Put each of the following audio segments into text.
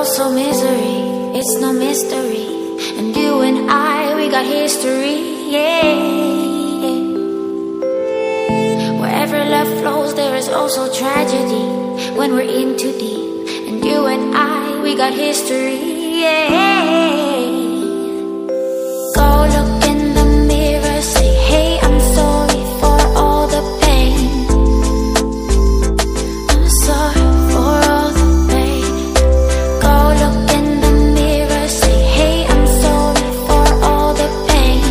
also misery, it's no mystery. And you and I, we got history, yeah. Wherever love flows, there is also tragedy when we're in too deep. And you and I, we got history, yeah. Go look in the mirror, say, hey, I'm sorry for all the pain. I'm sorry for all the pain. Go look in the mirror, say, hey, I'm sorry for all the pain.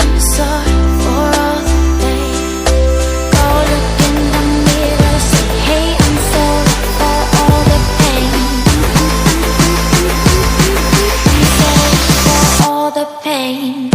I'm sorry for all the pain. Go look in the mirror, say, hey, I'm sorry for all the pain. I'm sorry for all the pain.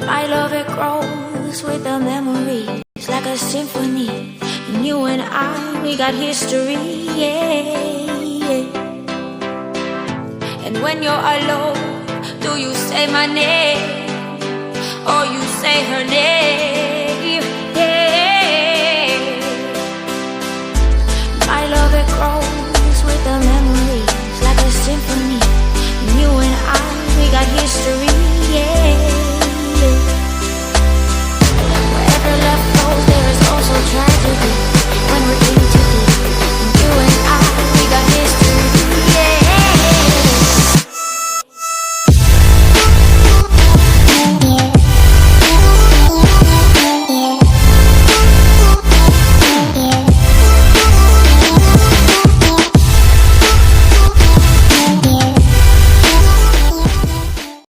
My love, it grows with the memories like a symphony. And you and I, we got history, yeah. And when you're alone, do you say my name or you say her name? Yeah. My love, it grows with the memories like a symphony. And you and I, we got history.